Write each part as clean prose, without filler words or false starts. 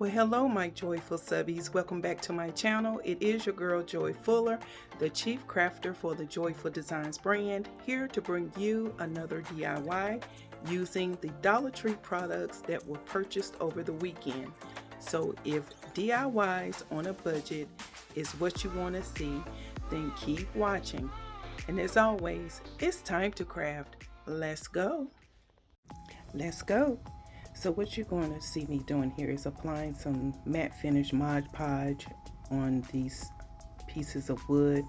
Well, hello, my joyful subbies. Welcome back to my channel. It is your girl, Joy Fuller, the chief crafter for the JoyfulDesignz brand, here to bring you another DIY using the Dollar Tree products that were purchased over the weekend. So if DIYs on a budget is what you want to see, then keep watching. And as always, it's time to craft. Let's go. Let's go. So what you're going to see me doing here is applying some matte finish Mod Podge on these pieces of wood.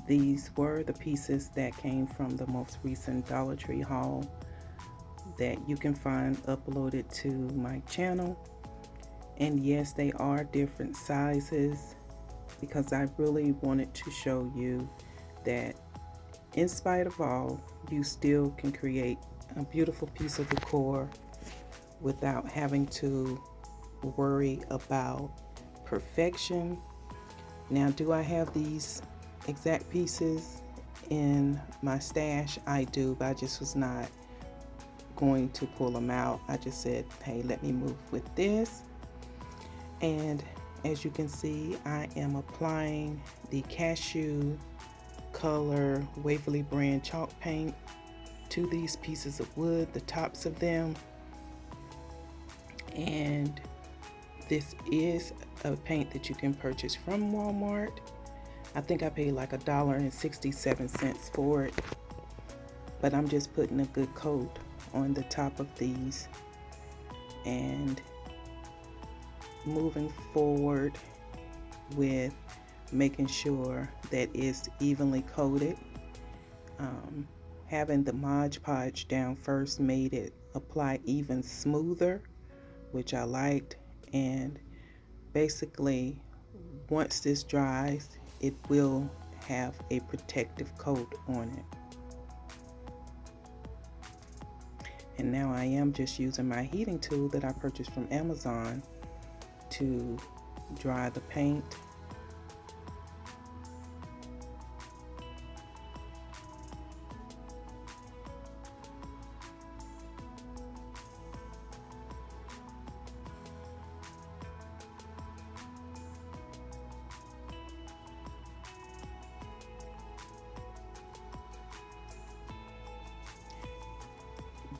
These were the pieces that came from the most recent Dollar Tree haul that you can find uploaded to my channel. And yes, they are different sizes because I really wanted to show you that in spite of all, you still can create a beautiful piece of decor without having to worry about perfection. Now, do I have these exact pieces in my stash? I do, but I just was not going to pull them out. I just said, hey, let me move with this. And as you can see, I am applying the Cashew color Waverly brand chalk paint to these pieces of wood, the tops of them. And this is a paint that you can purchase from Walmart. I think I paid like $1.67 for it, but I'm just putting a good coat on the top of these and moving forward with making sure that it's evenly coated. Having the Mod Podge down first made it apply even smoother, which I liked. And basically once this dries, it will have a protective coat on it. And now I am just using my heating tool that I purchased from Amazon to dry the paint.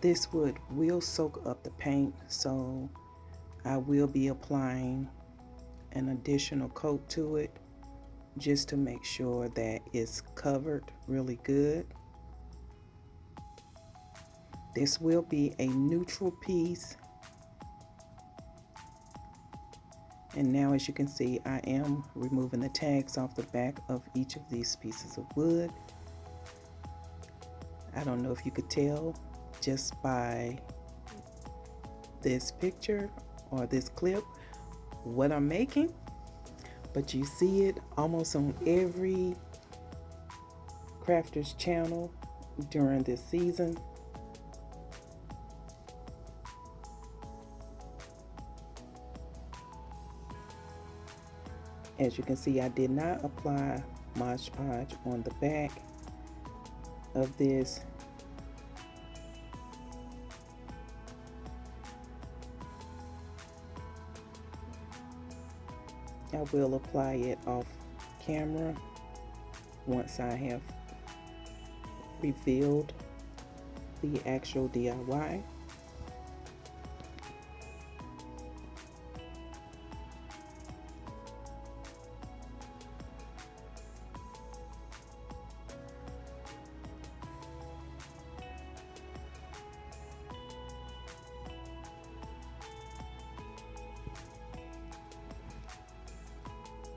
This wood will soak up the paint, so I will be applying an additional coat to it just to make sure that it's covered really good. This will be a neutral piece. And now, as you can see, I am removing the tags off the back of each of these pieces of wood. I don't know if you could tell just by this picture or this clip what I'm making, but you see it almost on every crafter's channel during this season. As you can see, I did not apply Mod Podge on the back of this. I will apply it off camera once I have revealed the actual DIY.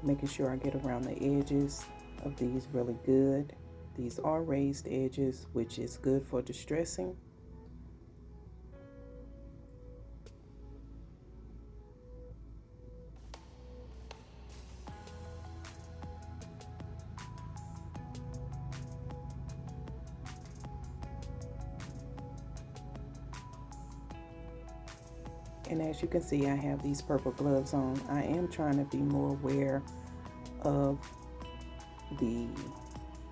Making sure I get around the edges of these really good. These are raised edges, which is good for distressing. And as you can see, I have these purple gloves on. I am trying to be more aware of the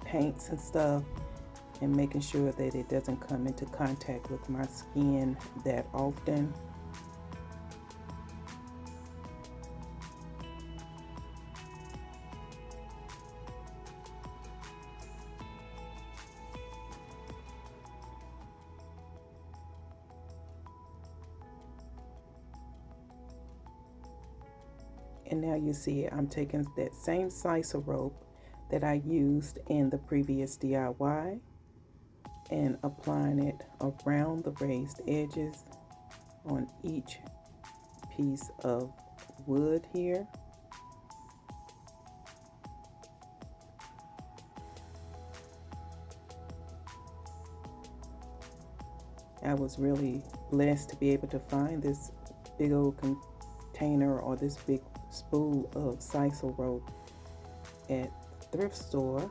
paints and stuff and making sure that it doesn't come into contact with my skin that often. And now you see I'm taking that same Sisel rope that I used in the previous DIY and applying it around the raised edges on each piece of wood here. I was really blessed to be able to find this big old container or this big spool of Sisel rope at the thrift store.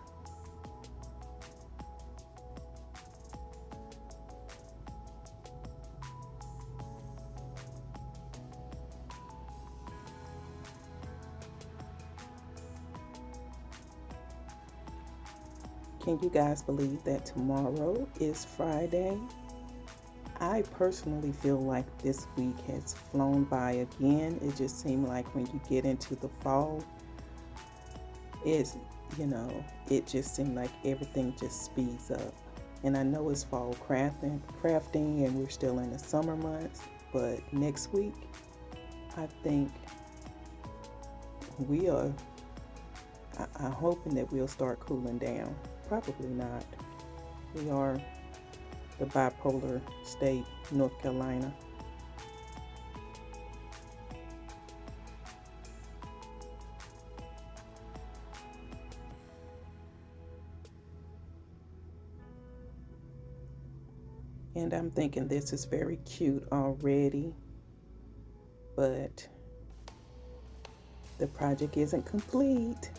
Can you guys believe that tomorrow is Friday? I personally feel like this week has flown by again. It just seemed like when you get into the fall, it just seemed like everything just speeds up. And I know it's fall crafting and we're still in the summer months, but next week, I think I'm hoping that we'll start cooling down. Probably not. We are the bipolar state, North Carolina. And I'm thinking this is very cute already, but the project isn't complete.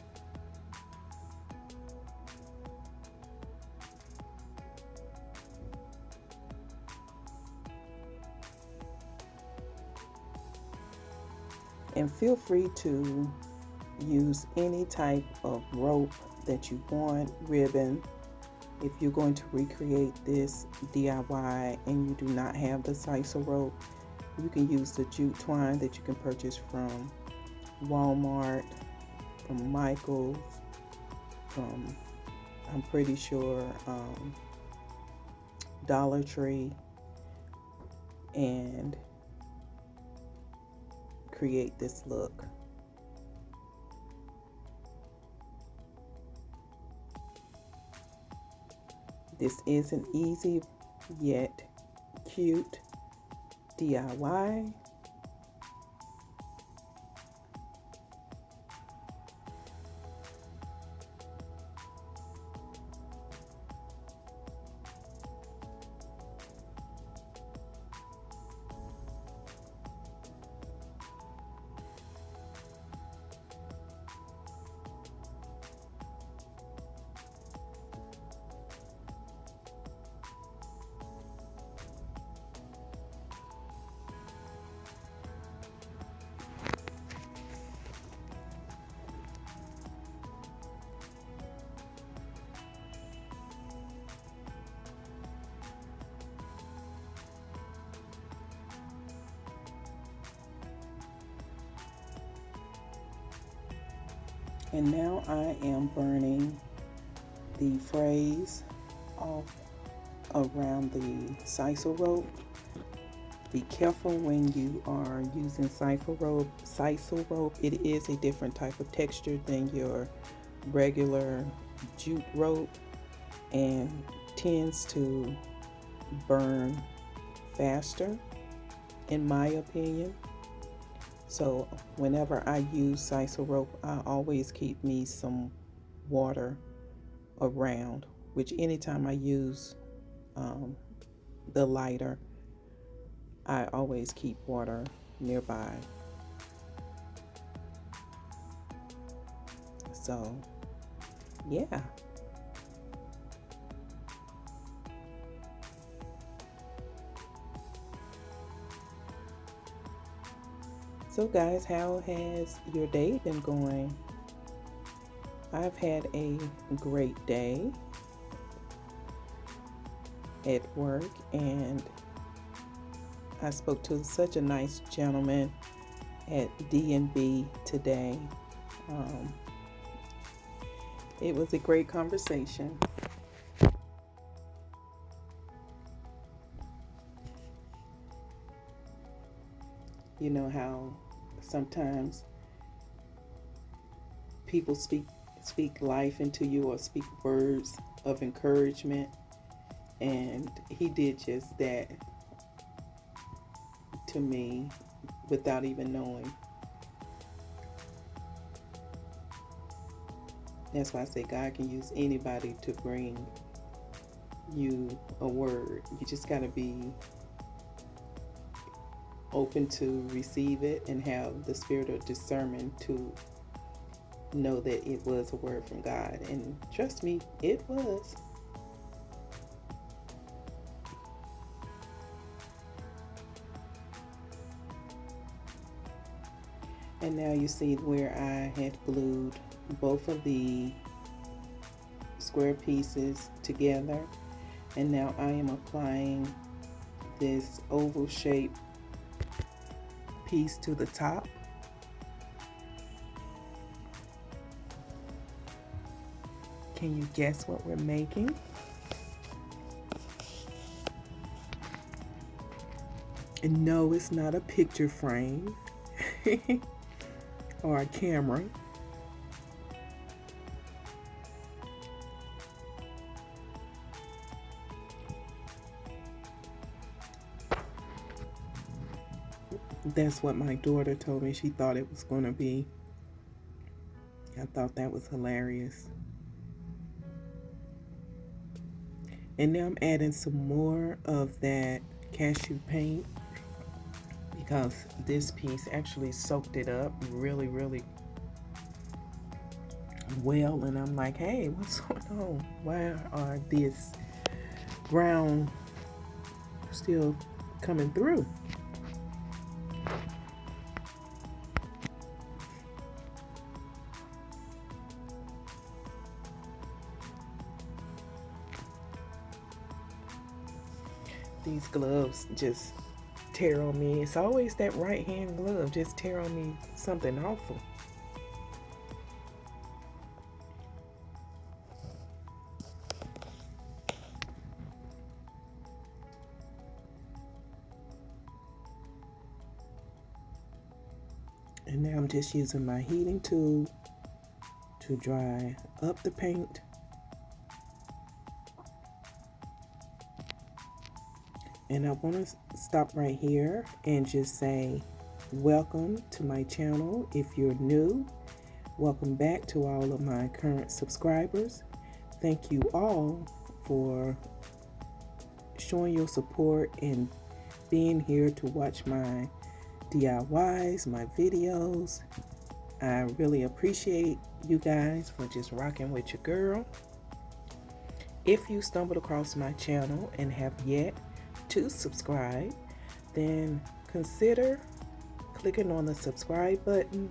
And feel free to use any type of rope that you want, ribbon. If you're going to recreate this DIY and you do not have the Sisel rope, you can use the jute twine that you can purchase from Walmart, from Michael's, from, I'm pretty sure, DollarTree, and create this look. This is an easy yet cute DIY. And now I am burning the phrase off around the Sisel rope. Be careful when you are using Sisel rope. It is a different type of texture than your regular jute rope and tends to burn faster, in my opinion. So whenever I use Sisel rope, I always keep me some water around, which anytime I use the lighter, I always keep water nearby. So, yeah. So guys, how has your day been going? I've had a great day at work, and I spoke to such a nice gentleman at D&B today. It was a great conversation. You know how sometimes people speak life into you or speak words of encouragement, and he did just that to me without even knowing. That's why I say God can use anybody to bring you a word. You just got to be open to receive it and have the spirit of discernment to know that it was a word from God. And trust me, it was. And now you see where I had glued both of the square pieces together, and now I am applying this oval shape piece to the top. Can you guess what we're making? And no, it's not a picture frame or a camera. That's what my daughter told me she thought it was going to be. I thought that was hilarious. And now I'm adding some more of that cashew paint because this piece actually soaked it up really, really well. And I'm like, hey, what's going on? Why are this brown still coming through? These gloves just tear on me. It's always that right hand glove just tear on me something awful. And now I'm just using my heating tool to dry up the paint. And I want to stop right here and just say welcome to my channel. If you're new, welcome back to all of my current subscribers. Thank you all for showing your support and being here to watch my DIYs, my videos. I really appreciate you guys for just rocking with your girl. If you stumbled across my channel and have yet to subscribe, then consider clicking on the subscribe button,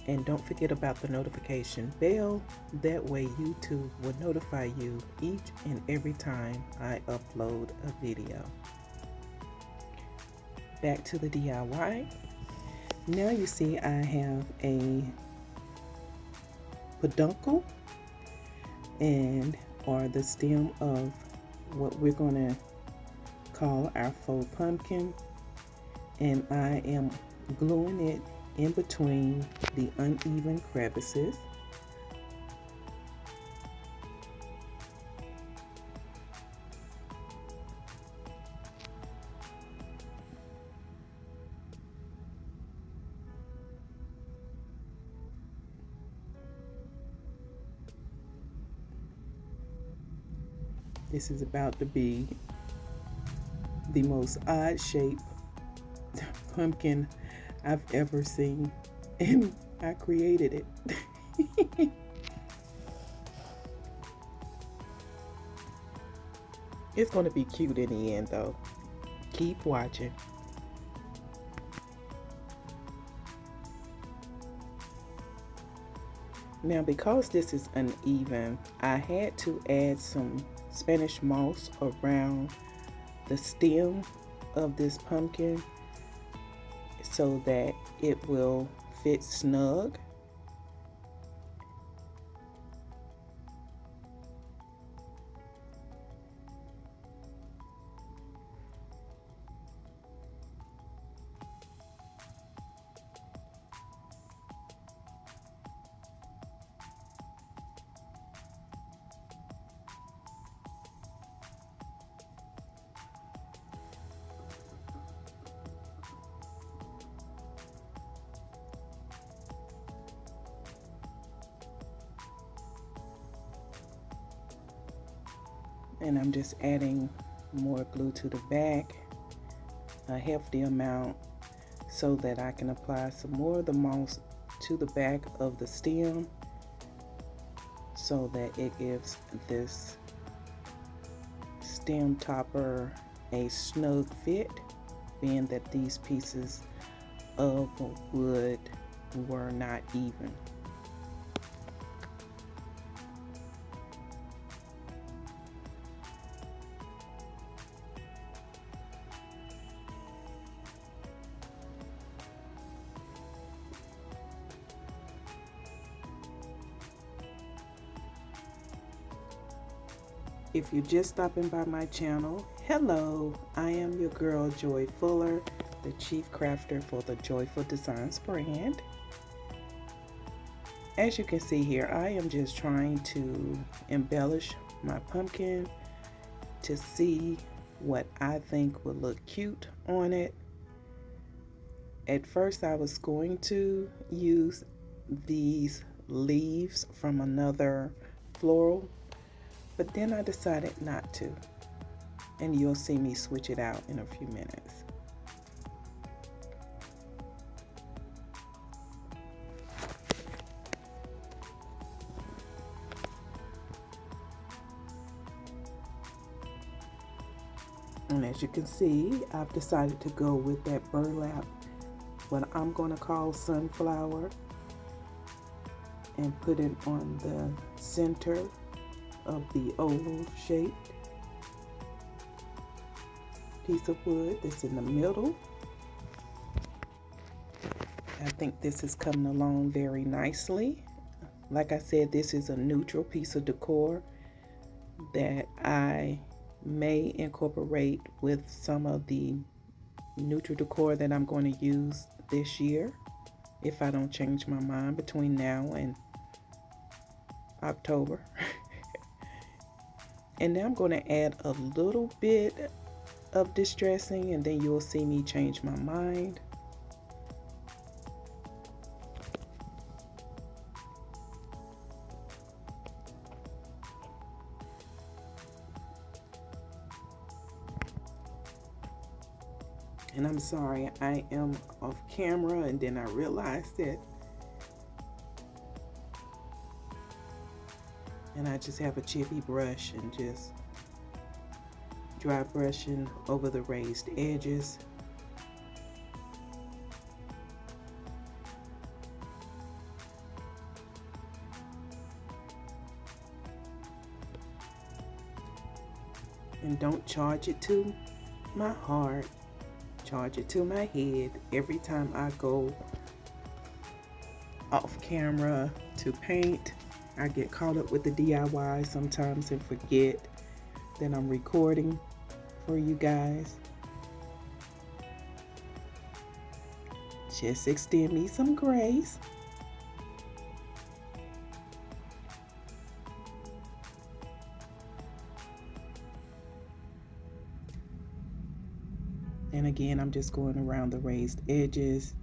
and don't forget about the notification bell. That way YouTube will notify you each and every time I upload a video. Back to the DIY. Now you see I have a peduncle and or the stem of what we're going to call our faux pumpkin, and I am gluing it in between the uneven crevices. This is about to be the most odd shaped pumpkin I've ever seen, and I created it. It's going to be cute in the end though. Keep watching. Now because this is uneven, I had to add some Spanish moss around the stem of this pumpkin so that it will fit snug. And I'm just adding more glue to the back, a hefty amount, so that I can apply some more of the moss to the back of the stem so that it gives this stem topper a snug fit, being that these pieces of wood were not even. If you're just stopping by my channel, hello, I am your girl Joy Fuller, the Chief Crafter for the JoyfulDesignz brand. As you can see here, I am just trying to embellish my pumpkin to see what I think would look cute on it. At first I was going to use these leaves from another floral, but then I decided not to, and you'll see me switch it out in a few minutes. And as you can see, I've decided to go with that burlap, what I'm going to call sunflower, and put it on the center of the oval shaped piece of wood that's in the middle. I think this is coming along very nicely. Like I said, this is a neutral piece of decor that I may incorporate with some of the neutral decor that I'm going to use this year, if I don't change my mind between now and October. And now I'm going to add a little bit of distressing, and then you'll see me change my mind. And I'm sorry, I am off camera, and then I realized it. And I just have a chippy brush and just dry brushing over the raised edges. And don't charge it to my heart, charge it to my head. Every time I go off camera to paint, I get caught up with the DIY sometimes and forget that I'm recording for you guys. Just extend me some grace. And again, I'm just going around the raised edges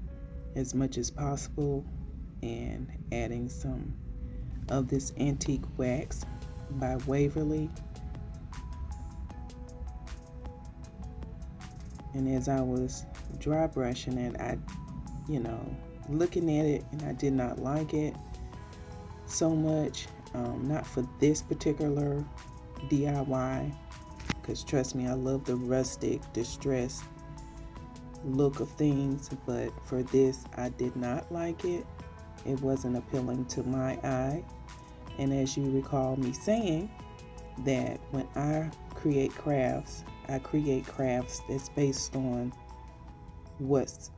as much as possible and adding some of this antique wax by Waverly. And as I was dry brushing it, I, looking at it, and I did not like it so much. Not for this particular DIY, because trust me, I love the rustic, distressed look of things, but for this, I did not like it. It wasn't appealing to my eye. And as you recall me saying, that when I create crafts that's based on what's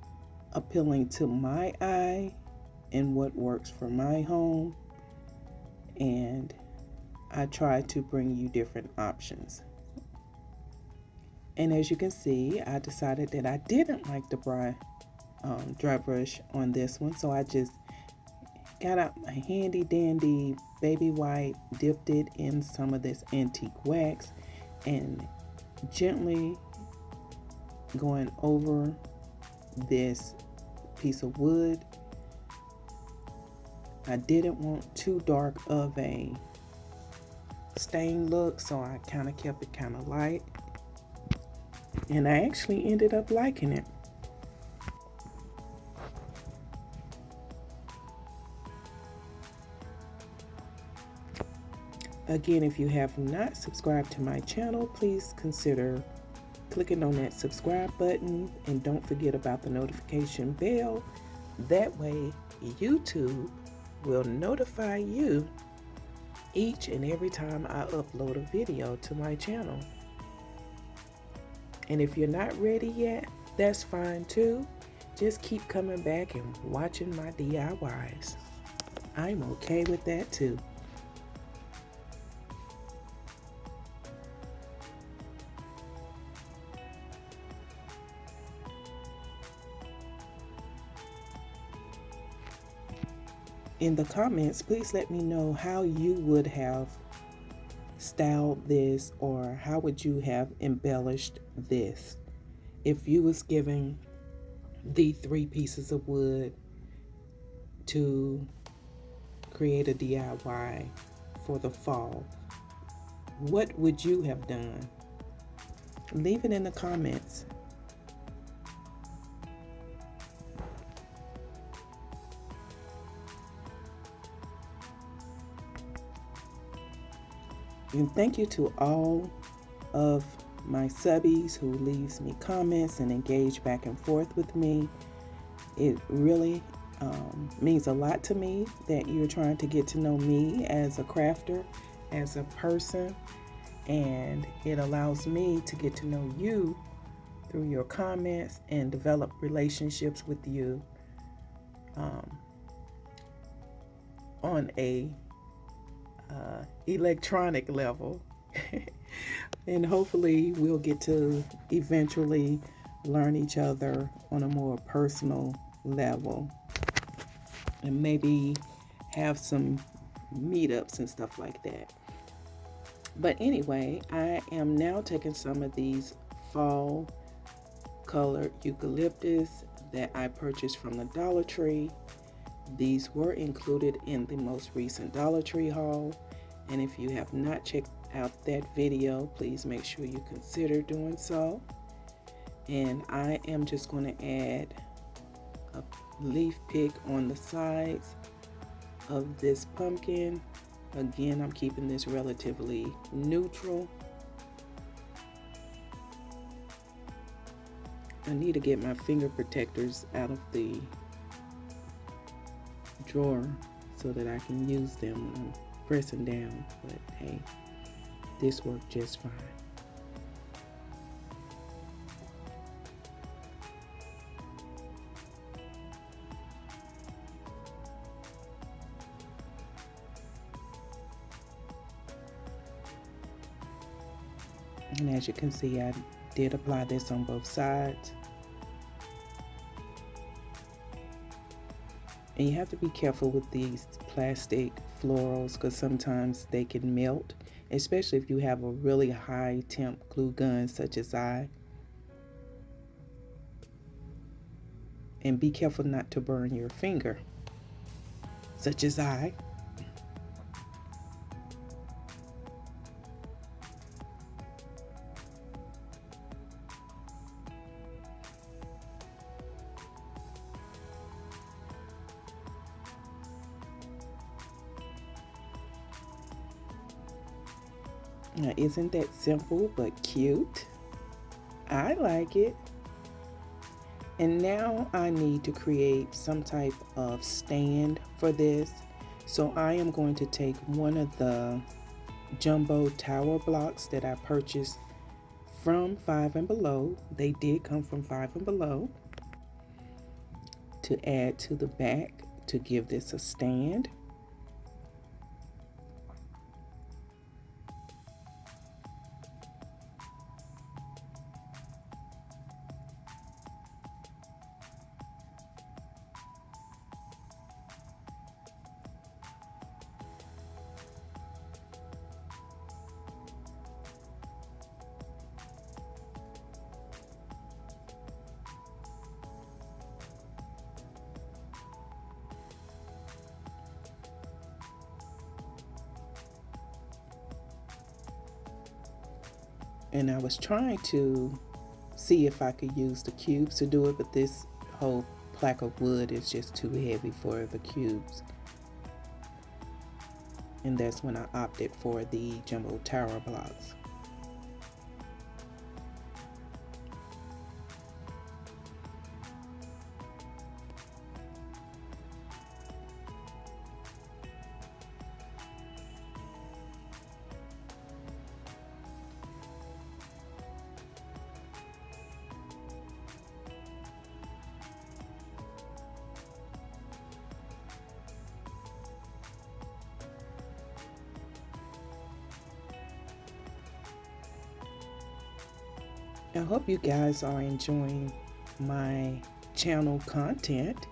appealing to my eye and what works for my home. And I try to bring you different options. And as you can see, I decided that I didn't like the dry brush on this one, so I just got out my handy dandy baby wipe, dipped it in some of this antique wax, and gently going over this piece of wood. I didn't want too dark of a stain look, so I kind of kept it kind of light. And I actually ended up liking it. Again, if you have not subscribed to my channel, please consider clicking on that subscribe button, and don't forget about the notification bell. That way, YouTube will notify you each and every time I upload a video to my channel. And if you're not ready yet, that's fine too. Just keep coming back and watching my DIYs. I'm okay with that too. In the comments, please let me know how you would have styled this, or how would you have embellished this if you was given the 3 pieces of wood to create a DIY for the fall. What would you have done? Leave it in the comments. And thank you to all of my subbies who leaves me comments and engage back and forth with me. It really means a lot to me that you're trying to get to know me as a crafter, as a person, and it allows me to get to know you through your comments and develop relationships with you on a electronic level. And hopefully we'll get to eventually learn each other on a more personal level, and maybe have some meetups and stuff like that. But anyway, I am now taking some of these fall colored eucalyptus that I purchased from the Dollar Tree. These were included in the most recent Dollar Tree haul, and if you have not checked out that video, please make sure you consider doing so. And I am just going to add a leaf pick on the sides of this pumpkin. Again, I'm keeping this relatively neutral. I need to get my finger protectors out of the drawer so that I can use them when I'm pressing down, but hey, this worked just fine. And as you can see, I did apply this on both sides. And you have to be careful with these plastic florals because sometimes they can melt, especially if you have a really high temp glue gun such as I. And be careful not to burn your finger, such as I. Now, isn't that simple but cute? I like it. And now I need to create some type of stand for this. So I am going to take one of the jumbo tower blocks that I purchased from Five and Below. They did come from Five and Below, to add to the back to give this a stand. And I was trying to see if I could use the cubes to do it, but this whole plaque of wood is just too heavy for the cubes. And that's when I opted for the jumbo tower blocks. I hope you guys are enjoying my channel content,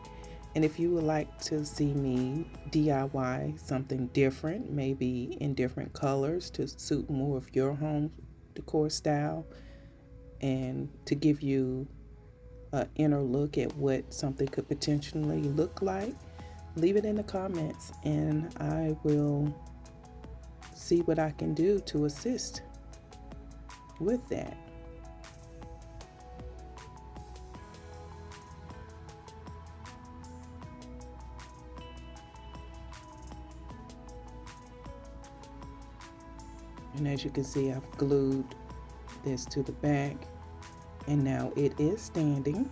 and if you would like to see me DIY something different, maybe in different colors to suit more of your home decor style, and to give you an inner look at what something could potentially look like, leave it in the comments and I will see what I can do to assist with that. And as you can see, I've glued this to the back, and now it is standing.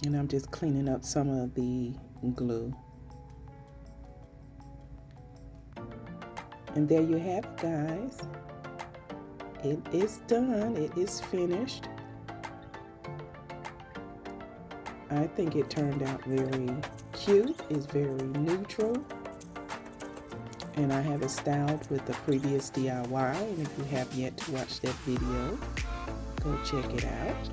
And I'm just cleaning up some of the glue. And there you have it, guys. It is done. It is finished. I think it turned out very cute. It's very neutral. And I have it styled with the previous DIY. And if you have yet to watch that video, go check it out.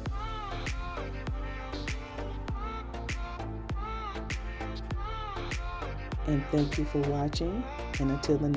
And thank you for watching. And until the next